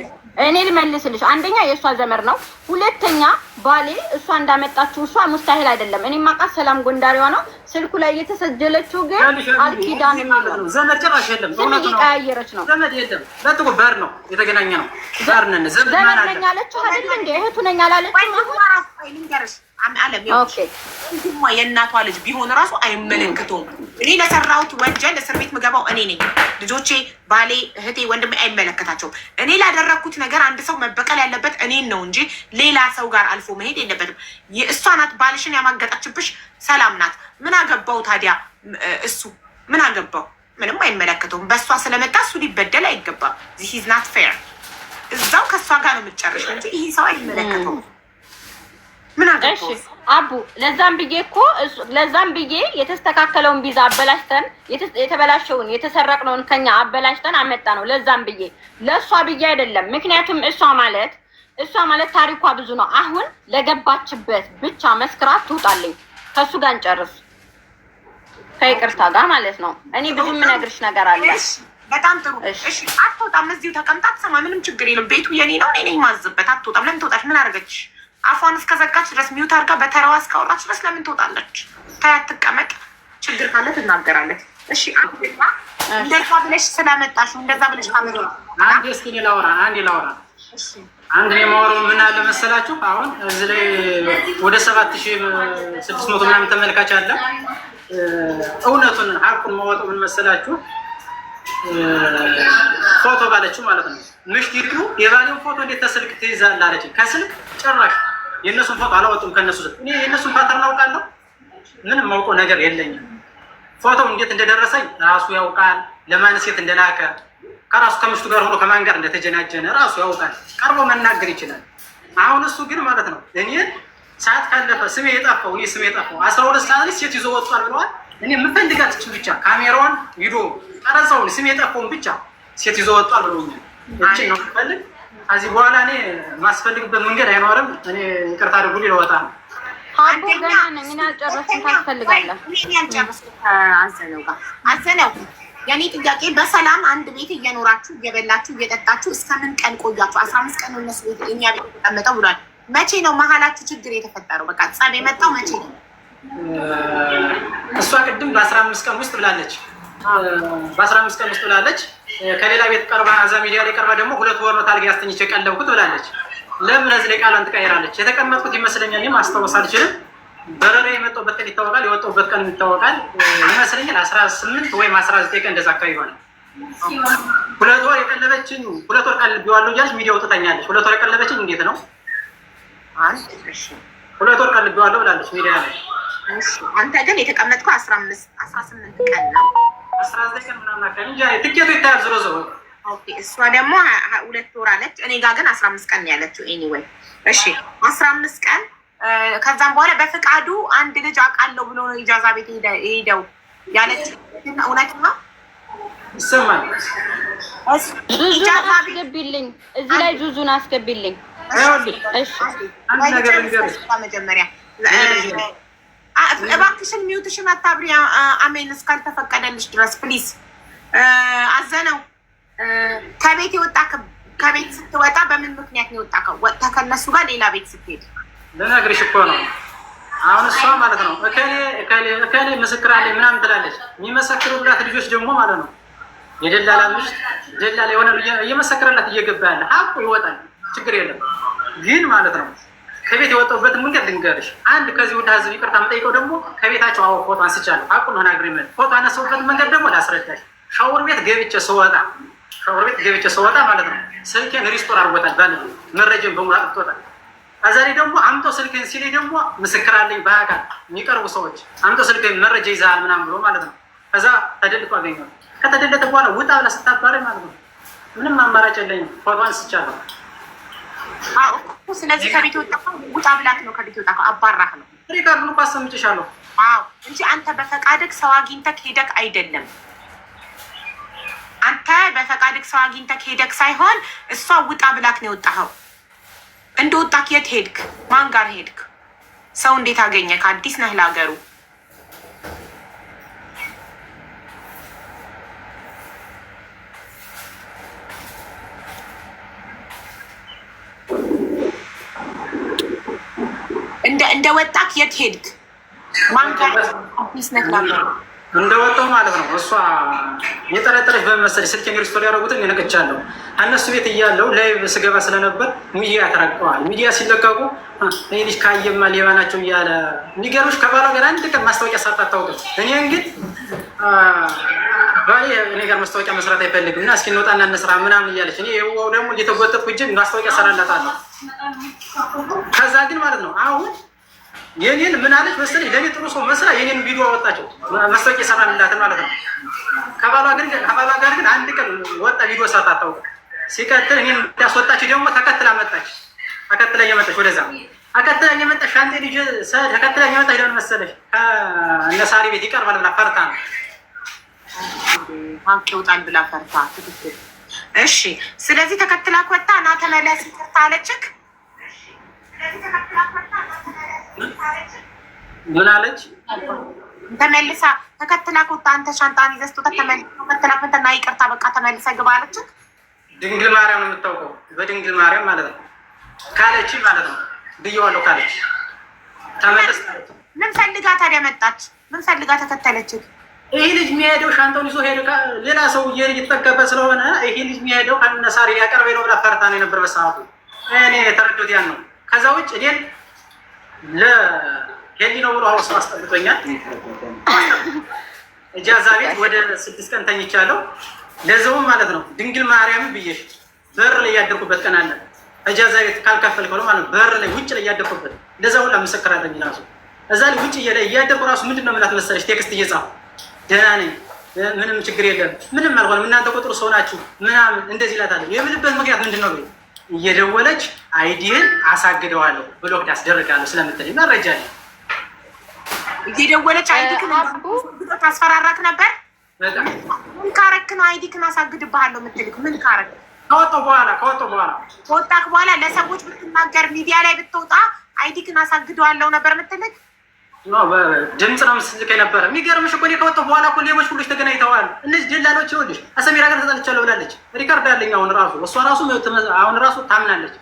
እኔ ልመልስልሽ። አንደኛ የእሷ ዘመር ነው። ሁለተኛ ባሌ እሷ እንዳመጣችው እሷ ሙስታሂል አይደለም። እኔ ማቃት ሰላም ጎንዳሪዋ ነው። ስልኩ ላይ የተሰጀለችው ግን አልኪዳን የሚለው ዘመድ ጭራሽ የለም። ዘመድ እየቀያየረች ነው። ዘመድ የለም። ለጥቁ በር ነው የተገናኘ ነው። በር ነን ዘመድ ነኝ አለችው አይደል እንዴ? እህቱ ነኝ አላለችም። አለም የእናቷ ልጅ ቢሆን ራሱ አይመለከተውም። እኔ ለሰራሁት ወንጀል እስር ቤት ምገባው እኔ ነኝ። ልጆቼ፣ ባሌ፣ እህቴ፣ ወንድሜ አይመለከታቸውም። እኔ ላደረግኩት ነገር አንድ ሰው መበቀል ያለበት እኔን ነው እንጂ ሌላ ሰው ጋር አልፎ መሄድ የለበትም። እሷ ናት ባልሽን ያማገጣችብሽ፣ ሰላም ናት። ምን አገባው ታዲያ? እሱ ምን አገባው? ምንም አይመለከተውም። በእሷ ስለመጣ እሱ ሊበደል አይገባም። ዚስ ኢዝ ናት ፌር። እዛው ከእሷ ጋር ነው የምትጨርሽው እንጂ ይሄ ሰው አይመለከተውም። ምን አገባው? አቡ ለዛም ብዬ የተስተካከለውን ቪዛ አበላሽተን የተበላሸውን የተሰረቅነውን ከኛ አበላሽተን አመጣ ነው። ለዛም ብዬ ለእሷ ብዬ አይደለም። ምክንያቱም እሷ ማለት ታሪኳ ብዙ ነው። አሁን ለገባችበት ብቻ መስክራት ትውጣለኝ። ከእሱ ጋር እንጨርስ፣ ከይቅርታ ጋር ማለት ነው። እኔ ብዙ የምነግርሽ ነገር አለ። በጣም ጥሩ። እሺ አትወጣም፣ እዚሁ ተቀምጣ ትሰማ። ምንም ችግር የለም። ቤቱ የኔ ነው፣ እኔ ነኝ ማዝበት። አትወጣም። ለምን ትወጣች? ምን አደረገች? አፏን እስከዘጋች ድረስ ሚውት አድርጋ በተራዋ እስካወራች ድረስ ለምን ትወጣለች? ታያት ትቀመጥ። ችግር ካለ ትናገራለች። እሺ እንደዛ ብለሽ ስላመጣሽ እንደዛ ብለሽ ካመጣ አንድ እስኪ ላውራ አንድ የማወራው ምን አለ መሰላችሁ? አሁን እዚህ ላይ ወደ 7600 ምናምን ተመልካች አለ። እውነቱን ሀቁን ማወጣው ምን መሰላችሁ? ፎቶ ባለችው ማለት ነው። ምሽቲቱ የባሌውን ፎቶ እንዴት ተስልክ ትይዛለህ አለችኝ። ከስልክ ጭራሽ የእነሱን ፎቶ አላወጡም ከእነሱ ስልክ። እኔ የእነሱን ፓተርን አውቃለሁ፣ ምንም ማውቀው ነገር የለኝም። ፎቶው እንዴት እንደደረሰኝ ራሱ ያውቃል፣ ለማን ሴት እንደላከ ከራሱ ከምሽቱ ጋር ሆኖ ከማን ጋር እንደተጀናጀነ ራሱ ያውቃል፣ ቀርቦ መናገር ይችላል። አሁን እሱ ግን ማለት ነው እኔ ሰዓት ካለፈ ስሜ የጠፋው 12 ሰዓት ላይ ሴት ይዞ ወጥቷል ብለዋል። እኔ የምፈልጋት እችን ብቻ ካሜራውን ቪዲዮ ቀረጻውን ስሜ የጠፋውን ብቻ ሴት ይዞ ወጥቷል ብለውኛል። እችን ነው የምፈልግ። ከዚህ በኋላ እኔ ማስፈልግበት መንገድ አይኖርም። እኔ ይቅርታ አድርጉልኝ፣ ልወጣ ነው። አዘነው የኔ ጥያቄ በሰላም አንድ ቤት እየኖራችሁ እየበላችሁ እየጠጣችሁ እስከምን ቀን ቆያችሁ? 15 ቀን ነው እነሱ ቤት እኛ ቤት የተቀመጠው ብሏል። መቼ ነው መሀላችሁ ችግር የተፈጠረው? በቃ ጸብ የመጣው መቼ ነው? እሷ ቅድም በ15 ቀን ውስጥ ብላለች። በ15 ቀን ውስጥ ብላለች። ከሌላ ቤት ቀርባ እዛ ሚዲያ ላይ ቀርባ ደግሞ 2 ወር ነው ታልጋ ያስተኝቼ ቀለብኩት ብላለች። ለምን እዚህ ላይ ቃሏን ትቀይራለች? የተቀመጥኩት ይመስለኛል፣ ማስታወስ አልችልም። በረራ የመጣሁበት ቀን ይታወቃል፣ የወጣሁበት ቀን ይታወቃል። ይመስለኛል 18 ወይም 19 ቀን እንደዛ አካባቢ ይሆናል። 2 ወር የቀለበችኝ 2 ወር ቀልቤዋለሁ እያለች ሚዲያ ወጥታኛለች። 2 ወር የቀለበችኝ እንዴት ነው? 2 ወር ቀልቤዋለሁ ብላለች ሚዲያ ላይ። አንተ ግን የተቀመጥከው 18 ቀን ነው። 19 ቀን ምናምን አካባቢ እንጂ ትኬቱ ይታያል ዞሮ ዞሮ። ኦኬ እሷ ደግሞ 2 ወር አለች። እኔ ጋር ግን 15 ቀን ነው ያለችው። ኤኒዌይ እሺ 15 ቀን ከዛም በኋላ በፍቃዱ አንድ ልጅ አውቃለሁ ብሎ ነው ኢጃዛ ቤት ሄደው ያለችው። እውነት ነው? ይሰማል። ኢጃዛ አስገቢልኝ፣ እዚህ ላይ ዙዙን አስገቢልኝ። እሺ አንድ ነገር ልንገርሽ መጀመሪያ እባክሽን ሚውትሽን አታብሪ። አሜን እስካልተፈቀደልሽ ድረስ ፕሊዝ። አዘነው ከቤት የወጣ ከቤት ስትወጣ በምን ምክንያት ነው የወጣከው? ወጥተህ ከነሱ ጋር ሌላ ቤት ስትሄድ ልነግርሽ እኮ ነው። አሁን እሷ ማለት ነው እከሌ ምስክር አለኝ ምናምን ትላለች። የሚመሰክሩላት ልጆች ደግሞ ማለት ነው የደላላ ምሽት ደላላ የሆነ እየመሰከረላት እየገባ ያለ ሀቁ ይወጣል፣ ችግር የለም። ግን ማለት ነው ከቤት የወጣሁበትን መንገድ ልንገርሽ። አንድ ከዚህ ወደ ህዝብ ይቅርታ የምጠይቀው ደግሞ ከቤታቸው ፎቶ አንስቻለሁ። ሀቁን ሆነ አግሪመንት ፎቶ አነሳሁበትን መንገድ ደግሞ ላስረዳሽ። ሻወር ቤት ገብቼ ስወጣ ማለት ነው ስልኬን ሪስቶር አድርጎታል ባለ መረጃን በሙሉ አጥፍቶታል። ከዛ ላይ ደግሞ አምጦ ስልክን ሲለኝ ደግሞ ምስክር አለኝ በአካል የሚቀርቡ ሰዎች አምጦ ስልክን መረጃ ይዛል ምናምን ብሎ ማለት ነው። ከዛ ተደልቶ አገኘሁ። ከተደለተ በኋላ ውጣ ብላ ስታባረኝ ማለት ነው ምንም አማራጭ የለኝም። ፎቶ አንስቻለሁ። ስለዚህ ከቤት ወጣሁ ውጣ ብላት ነው ከቤት ወጣሁ አባራህ ነው። ሪካርዱን እኮ አሰምቼሻለሁ እንጂ አንተ በፈቃድህ ሰው አግኝተህ ሄደህ አይደለም። አንተ በፈቃድህ ሰው አግኝተህ ሄደህ ሳይሆን እሷ ውጣ ብላት ነው የወጣኸው። እንደወጣህ የት ሄድክ? ማን ጋር ሄድክ? ሰው እንዴት አገኘህ? አዲስ ነህ ለሀገሩ። እንደ ወጣህ የት ሄድክ? ማን ጋር? አዲስ ነህ ለሀገሩ። እንደወጣው ማለት ነው። እሷ የጠረጠረች በመሰለኝ ስልኬን ሪስቶር ያደረጉትን እነቅቻለሁ። እነሱ ቤት እያለው ላይቭ ስገባ ስለነበር ሚዲያ ተረቀዋል። ሚዲያ ሲለቀቁ ይህ ልጅ ካየማ ሌባ ናቸው እያለ የሚገርምሽ ከባሏ ጋር አንድ ቀን ማስታወቂያ ሰርታ አታውቅም። እኔን ግን ባሌ እኔ ጋር ማስታወቂያ መስራት አይፈልግም እና እስኪ እንወጣና እንስራ ምናምን እያለች እኔ ይኸው ደግሞ እየተጎተትኩ እጅ ማስታወቂያ ሰራላታለሁ። ከዛ ግን ማለት ነው አሁን የኔን ምን አለች መሰለኝ ለኔ ጥሩ ሰው መስላ የኔን ቪዲዮ አወጣቸው ማስታወቂያ ሰራንላት ማለት ነው። ከባሏ ጋር ግን አንድ ቀን ወጣ ቪዲዮ ሰርታ አታውቅም። ሲቀጥል እኔን ያስወጣች ደግሞ ተከትላ መጣች። ተከትለኝ መጣች፣ ወደዛ ተከትለኝ መጣች። ሻንጤ ልጅ ተከትለኝ መጣች። ለምን መሰለሽ ከነሳሪ ቤት ይቀርባል ብላ ፈርታ ነው። ሀብት ይወጣል ብላ ፈርታ። ትክክል። እሺ፣ ስለዚህ ተከትላ ወጣ እና ተመለስ ይቅርታ አለችክ። ምን አለች? ተመልሳ ተከትላ ወጣ። አንተ ሻንጣን ይዘህ ስትወጣ ተከትላ ወጣና ይቅርታ በቃ ተመልሰ ግባ አለችክ። ድንግል ማርያም ነው የምታውቀው፣ በድንግል ማርያም ማለት ነው ካለች ማለት ነው ብየዋለሁ ካለች ተመለስ። ምን ፈልጋ ታዲያ መጣች? ምን ፈልጋ ተከተለችክ? ይሄ ልጅ የሚሄደው ሻንጣውን ይዞ ሄደ። ሌላ ሰው እየተጠቀበ ስለሆነ ይሄ ልጅ የሚሄደው ከነሳሪ ያቀርበ ነው ብላ ፈርታ ነው የነበር በሰዓቱ። እኔ የተረዳሁት ያን ነው። ከዛ ውጭ እኔን ለሄሊ ነው ብሎ አሁን ሰው አስጠብቶኛል። እጃዛ ቤት ወደ 6 ቀን ተኝቻለሁ። ለዛውም ማለት ነው ድንግል ማርያም ብዬሽ በር ላይ ያደርኩበት ቀን አለ። እጃዛ ቤት ካልከፈልከው ማለት ነው በር ላይ ውጭ ላይ ያደርኩበት ለዛ ሁላ ምስክር አለኝ። ራሱ እዛ ላይ ውጭ እያደርኩ ራሱ ምንድነው የምላት መሰለሽ ቴክስት እየጻፉ ደህና ነኝ ምንም ችግር የለም ምንም አልሆነም እናንተ ቁጥሩ ሰው ናችሁ ምናምን እንደዚህ እላታለሁ። የምልበት ምክንያት ምንድነው ነው እየደወለች አይዲህን አሳግደዋለሁ ብሎክ ያስደርጋለሁ ስለምትለኝ መረጃ አለ። እየደወለች አይዲክን ታስፈራራክ ነበር። ምን ካረክ ነው አይዲክን አሳግድብሃለሁ የምትልክ? ምን ካረክ? ከወጣሁ በኋላ ለሰዎች ብትናገር ሚዲያ ላይ ብትወጣ አይዲክን አሳግደዋለሁ ነበር የምትልክ? ድምፅ ነው ምስልክ የነበረ። የሚገርምሽ እኮ እኔ ከወጣሁ በኋላ እኮ ሌቦች ሁሎች ተገናኝተዋል። እነዚህ ደላሎች ይኸውልሽ ሰሚራ ጋር ተጣልቻለሁ ብላለች። ሪካርድ አለኝ አሁን ራሱ እሷ ራሱ አሁን ራሱ ታምናለች።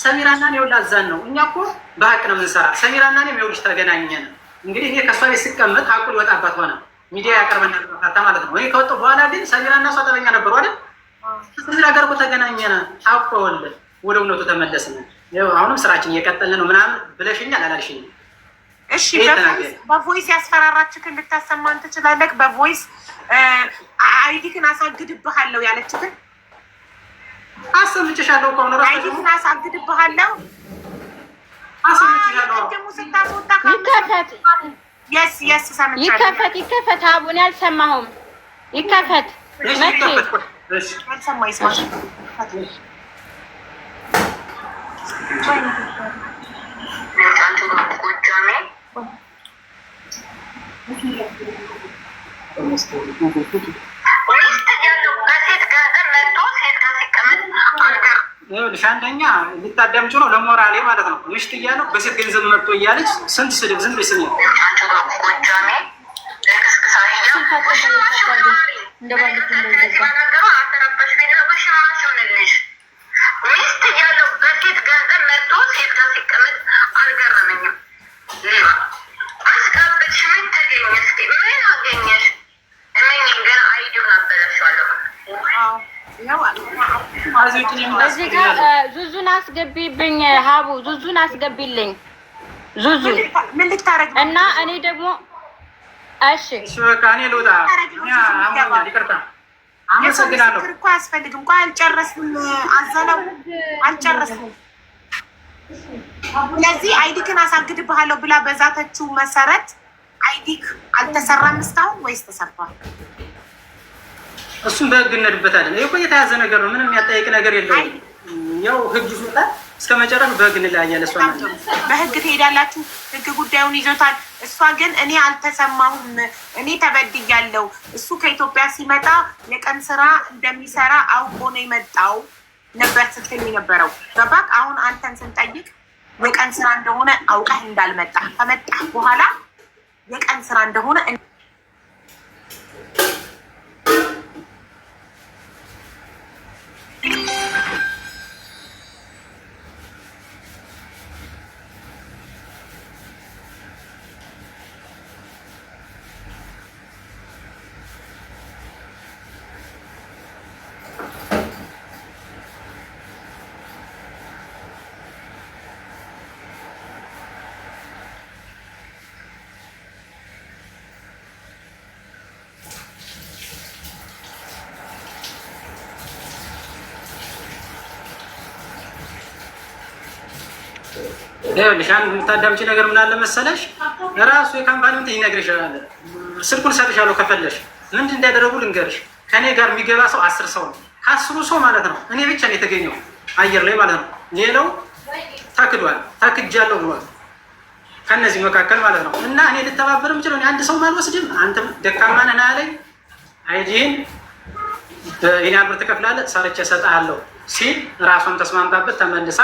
ሰሚራና እኔ ይኸውልህ አዛን ነው እኛ እኮ በሀቅ ነው የምንሰራ። ሰሚራና እኔ ይኸውልሽ ተገናኘን። እንግዲህ እኔ ከእሷ ቤት ስቀመጥ ሀቁ ሊወጣባት ሆነ ሚዲያ ያቀርበናል ማለት ነው። እኔ ከወጣሁ በኋላ ግን ሰሚራና እሷ ጠበኛ ነበሩ አይደል? ሰሚራ ጋር እኮ ተገናኘን። ሀቁ ይኸውልህ ወደ እውነቱ ተመለስን። አሁንም ስራችን እየቀጠልን ነው ምናምን ብለሽኛል አላልሽኝም? እሺ በቮይስ ያስፈራራችክን ልታሰማን ትችላለህ? በቮይስ አይዲክን አሳግድብሃለሁ ያለችክን አሰምቼሻለሁ እኮ ነው። አይዲክን አሳግድብሃለሁ አሰምቼሻለሁ። ደግሞ ስታስወጣ ይከፈት የስ ሰምቻለሁ። ይከፈት አቡን ያልሰማሁም ይከፈት ያልሰማ ይስማ። ይኸውልሽ አንደኛ ልታዳምጪው ነው ለሞራሌ ማለት ነው። ምሽት እያለሁ በሴት ገንዘብ መጥቶ እያለች ስንት ስድብ ዝም ብለሽ ስሚ። እዚህ ጋር ዙዙን አስገቢብኝ ሀቡ ዙዙን አስገቢልኝ ዙዙ ምን ልታረግ እና እኔ ደግሞ እሺ በቃ እኔ ልውጣ። ይቅርታ አመሰግናለሁ። እኮ አያስፈልግም እኮ አልጨረስንም። አዘነው አልጨረስንም። ስለዚህ አይዲክን አሳግድብሃለሁ ብላ በዛተችው መሰረት አይዲክ አልተሰራም እስካሁን ወይስ ተሰርቷል? እሱም በህግ እንሄድበታለን። ይሄ እኮ የተያዘ ነገር ነው። ምንም የሚያጠያይቅ ነገር የለውም። ያው ህግ ይዞታል። እስከ መጨረሻው በህግ እንለያያለን። እሷ በህግ ትሄዳላችሁ። ህግ ጉዳዩን ይዞታል። እሷ ግን እኔ አልተሰማሁም፣ እኔ ተበድያለሁ፣ እሱ ከኢትዮጵያ ሲመጣ የቀን ስራ እንደሚሰራ አውቆ ነው የመጣው ነበር ስትል የነበረው ገባክ? አሁን አንተን ስንጠይቅ የቀን ስራ እንደሆነ አውቀህ እንዳልመጣ ከመጣህ በኋላ የቀን ስራ እንደሆነ ይኸውልሽ አንድ የምታዳምጪ ነገር ምን አለ መሰለሽ፣ ራሱ የካምፓኒው እንትን ይነግርሻል። ስልኩን ሰጥሻለሁ ከፈለሽ ምንድን እንዳደረጉ ልንገርሽ። ከኔ ጋር የሚገባ ሰው 10 ሰው ነው። ከ10ሩ ሰው ማለት ነው እኔ ብቻ ነው የተገኘው አየር ላይ ማለት ነው። ሌላው ታክዷል፣ ታክጃለሁ ብሏል ከነዚህ መካከል ማለት ነው። እና እኔ ልተባበር የምችለው አንድ ሰው አልወስድም። አንተም ደካማ ነህ አለኝ። አይዲን የኔ ብር ትከፍላለህ ሰርቼ እሰጥሃለሁ ሲል ራሷን ተስማምታበት ተመልሳ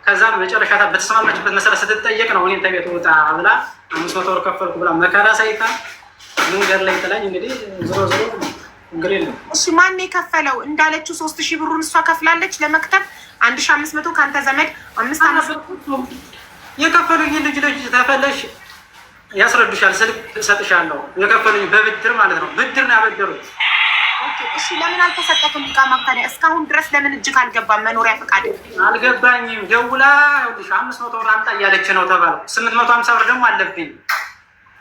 ከዛ መጨረሻ በተስማማችበት መሰረት ስትጠየቅ ነው እኔን ተቤት ውጣ ብላ 500 ብር ከፈልኩ ብላ መከራ ሳይታ መንገድ ላይ ጥላኝ። እንግዲህ ዞሮ ዞሮ እንግዲህ ነው። እሺ ማን የከፈለው እንዳለችው 3000 ብሩን እሷ ከፍላለች ለመክተብ 1500 ካንተ ዘመድ 500 የከፈሉኝ ልጅ ተፈለሽ ያስረዱሻል። ስልክ እሰጥሻለሁ የከፈሉኝ በብድር ማለት ነው። ብድር ነው ያበደሩት። ኦኬ እሺ ለምን አልተሰጠክም? ኢቃማ ታዲያ እስካሁን ድረስ ለምን እጅግ አልገባም? መኖሪያ ፈቃድ አልገባኝም። ደውላ ይኸውልሽ 500 ብር አምጣ እያለች ነው ተባለው። 850 ብር ደግሞ አለብኝ።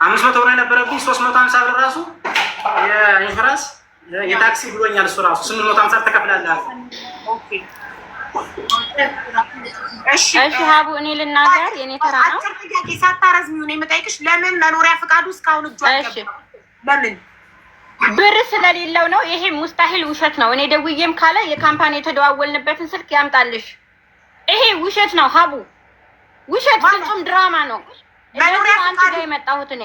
500 ብር የነበረብኝ 350 ብር ራሱ የኢንሹራንስ የታክሲ ብሎኛል። እሱ ራሱ 850 ተከፍላለህ። ኦኬ እሺ ሀቡ እኔ ልናገር፣ የኔ ተራ ነው። አጭር ጥያቄ ሳታረዝሚው ነው የምጠይቅሽ። ለምን መኖሪያ ፈቃዱ እስካሁን እጁ አልገባም? ለምን? ብር ስለሌለው ነው። ይሄ ሙስታሂል ውሸት ነው። እኔ ደውዬም ካለ የካምፓኒ የተደዋወልንበትን ስልክ ያምጣልሽ። ይሄ ውሸት ነው ሀቡ፣ ውሸት፣ ፍጹም ድራማ ነው። መኖሪያ አንቺ ጋር የመጣሁት እኔ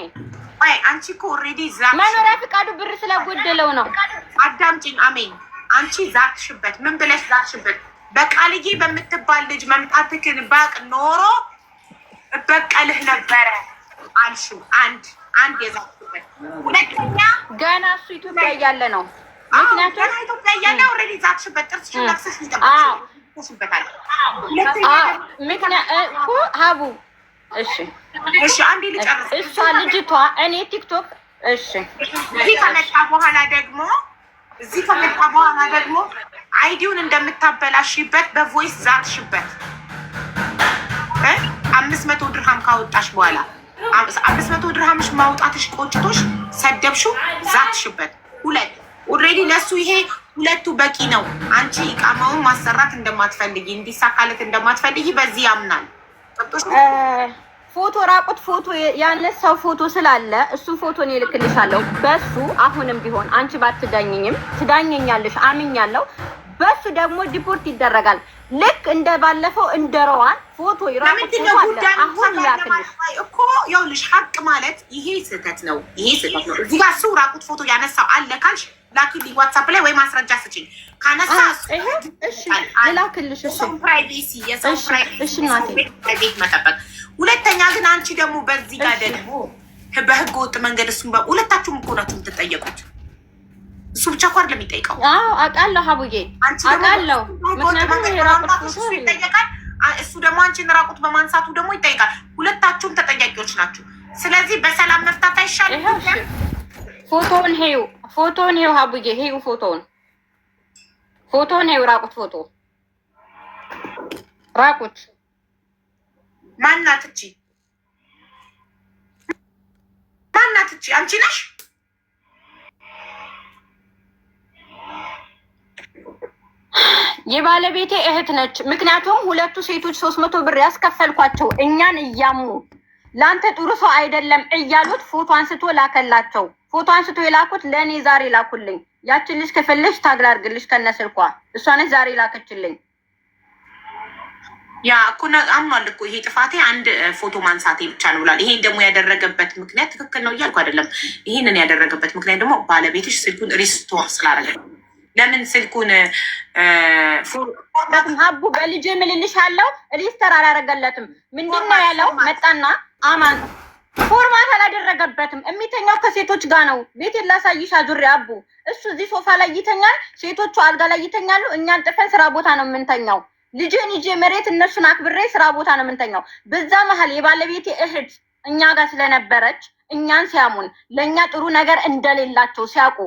አይ አንቺ እኮ ኦልሬዲ ዛት መኖሪያ ፈቃዱ ብር ስለጎደለው ነው። አዳምጪኝ አሜን። አንቺ ዛትሽበት። ምን ብለሽ ዛትሽበት? በቃልዬ በምትባል ልጅ መምጣትክን ባቅ ኖሮ እበቀልህ ነበረ አልሽው። አንድ የዛትሽበት። ሁለተኛ ገና እሱ ኢትዮጵያ እያለ ነው። ምክንያቱም ገና ኢትዮጵያ እያለ ኦልሬዲ ዛትሽበት። ጥርስሽን ነክሰሽ ይጠብቅሽበታል። ምክንያቱ ሀቡ እሺ አንዴ ልጨርስ። እሷ ልጅቷ እኔ ቲክቶክ እዚህ ከመጣ በኋላ ደግሞ አይዲውን እንደምታበላሽበት በቮይስ ዛትሽበት። 500 ድርሃም ካወጣሽ በኋላ 500 ድርሃምሽ ማውጣትሽ ቆጭቶሽ ሰደብሽው፣ ዛትሽበት። ሁለት ኦልሬዲ ለሱ ይሄ ሁለቱ በቂ ነው። አንቺ ኢቃማውን ማሰራት እንደማትፈልጊ እንዲሳካለት እንደማትፈልጊ በዚህ ያምናል። ፎቶ ራቁት ፎቶ ያነሳው ፎቶ ስላለ እሱን ፎቶ ነው እልክልሻለሁ። በሱ አሁንም ቢሆን አንቺ ባትዳኝኝም ትዳኘኛለሽ፣ አምኛለሁ። በሱ ደግሞ ዲፖርት ይደረጋል። ልክ እንደ ባለፈው እንደ ረዋን ፎቶ ይራቁት ፎቶ አለ። አሁን ያክልሽ እኮ ይኸውልሽ፣ ሀቅ ማለት ይሄ ስህተት ነው፣ ይሄ ስህተት ነው። እዚህ ጋር እሱ ራቁት ፎቶ ያነሳው አለ ካልሽ ላኪልኝ ዋትስአፕ ላይ ወይ ማስረጃ ስጪኝ። ካነሳ እሺ ልላክልሽ። እሺ ፕራይቬሲ የሰው ፕራይቬት መጠበቅ። ሁለተኛ ግን አንቺ ደግሞ በዚህ ጋር ደግሞ በህገ ወጥ መንገድ እሱም ሁለታችሁም እኮ ናችሁ የምትጠየቁት። እሱ ብቻ እኮ አይደለም የሚጠይቀው። አውቃለሁ ሀቡዬ አውቃለሁ። ምክንያቱም እሱ ይጠየቃል፣ እሱ ደግሞ አንቺን ራቁት በማንሳቱ ደግሞ ይጠይቃል። ሁለታችሁም ተጠያቂዎች ናችሁ። ስለዚህ በሰላም መፍታት አይሻልም? ፎቶውን ሄው ሀቡዬ ሄው ፎቶውን ሄው ራቁት ፎቶ ራቁት። ማናት እቺ? አንቺ ነሽ? የባለቤቴ እህት ነች። ምክንያቱም ሁለቱ ሴቶች 300 ብር ያስከፈልኳቸው እኛን እያሙ ለአንተ ጥሩ ሰው አይደለም እያሉት ፎቶ አንስቶ ላከላቸው። ፎቶ አንስቶ የላኩት ለእኔ ዛሬ ላኩልኝ። ያችን ልጅ ከፈለሽ ታግላ አድርግልሽ ከነስልኳ እሷ ነች ዛሬ ላከችልኝ። ያ እኮ አምኗል እኮ ይሄ ጥፋቴ አንድ ፎቶ ማንሳቴ ብቻ ነው ብሏል። ይሄን ደግሞ ያደረገበት ምክንያት ትክክል ነው እያልኩ አይደለም። ይሄንን ያደረገበት ምክንያት ደግሞ ባለቤትሽ ስልኩን ሪስቶር ስላደረገ። ለምን ስልኩን ሀቡ በልጅ ምልልሽ አለው ሪስቶር አላደረገለትም። ምንድን ነው ያለው? መጣና አማን ፎርማት አላደረገበትም። የሚተኛው ከሴቶች ጋር ነው። ቤት ላሳይሽ አዙሪ አቡ። እሱ እዚህ ሶፋ ላይ ይተኛል፣ ሴቶቹ አልጋ ላይ ይተኛሉ። እኛን ጥፈን ስራ ቦታ ነው የምንተኛው። ልጅን ይዤ መሬት እነሱን አክብሬ ስራ ቦታ ነው የምንተኛው። በዛ መሀል የባለቤቴ እህት እኛ ጋር ስለነበረች እኛን ሲያሙን ለእኛ ጥሩ ነገር እንደሌላቸው ሲያውቁ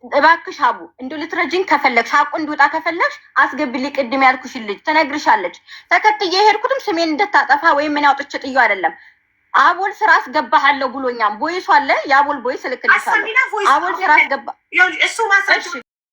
እባክሽ አቡ እንደው ልትረጂኝ ከፈለግሽ ሀቁ እንዲወጣ ከፈለግሽ አስገብልኝ ቅድም ያልኩሽን ልጅ ትነግርሻለች። ተከትዬ የሄድኩትም ስሜን እንድታጠፋ ወይም ምን ያውጥቼ ጥዬው አይደለም። አቦል ስራ አስገባሃለሁ ብሎኛል። ቦይሱ አለ የአቦል ቦይስ እልክልሻለሁ። አቦል ስራ አስገባ እሱ ማስረጃ